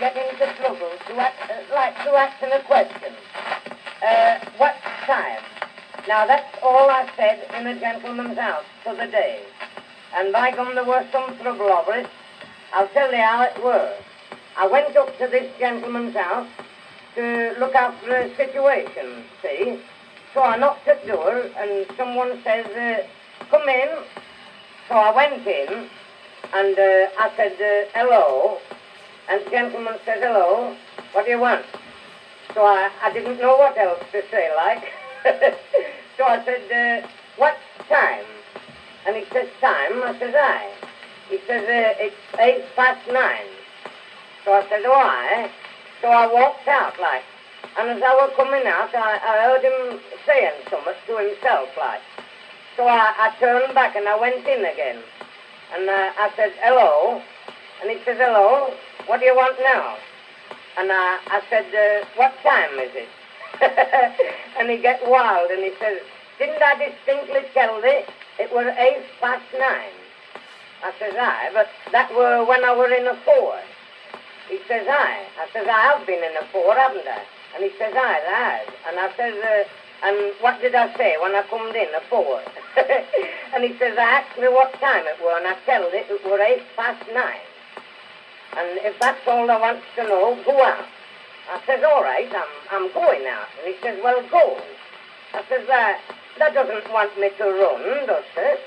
get into trouble like to ask a question. What time? Now, that's all I said in a gentleman's house for the day. And by gum, there was some trouble over it. I'll tell you how it was. I went up to this gentleman's house to look after a situation, see? So I knocked at the door, and someone says, come in. So I went in, and I said, hello. And the gentleman says, hello, what do you want? So I didn't know what else to say, like. So I said, what time? And he says, time? I says, aye. He says, it's 9:08. So I said, oh, aye. So I walked out, like. And as I was coming out, I heard him saying something to himself, like. So I turned back and I went in again. And I said, hello. And he says, hello, what do you want now? And I said, what time is it? And he gets wild and he says, didn't I distinctly tell thee it was 9:08? I says, aye, but that were when I were in a 4. He says, aye. I says, I have been in a 4, haven't I? And he says, aye, I have. And I says, and what did I say when I come in, a 4? And he says, I asked me what time it were, and I told it were 9:08. And if that's all I want to know, go out. I says, all right, I'm going out. And he says, well, go. I says, that doesn't want me to run, does it?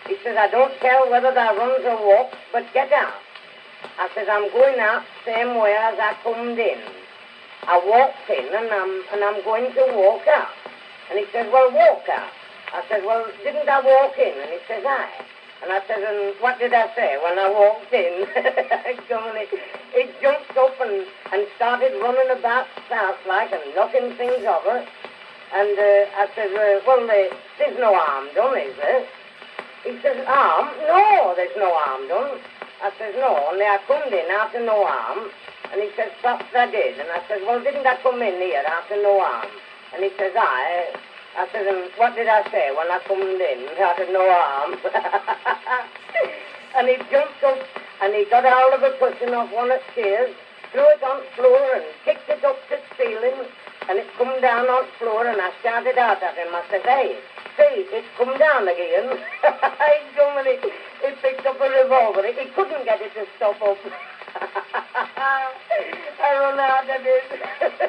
He says, I don't care whether that runs or walks, but get out. I says, I'm going out same way as I come in. I walked in and I'm going to walk out. And he says, well, walk out. I said, well, didn't I walk in? And he says, aye. And I said, and what did I say when I walked in? He jumped up and started running about the house like and knocking things over. And I said, well, there's no harm done, is there? He says, harm? No, there's no harm done. I says, no, only I come in after no harm. And he says, perhaps I did. And I said, well, didn't I come in here after no harm? And he says, aye. I said, and what did I say when I come in after no harm? And he jumped up and he got hold of a cushion off one of the chairs, threw it on the floor and kicked it up to the ceiling. And it come down on the floor and I shouted out at him. I said, hey, see, it's come down again. He picked up a revolver. He couldn't get it to stop up. I run out of it.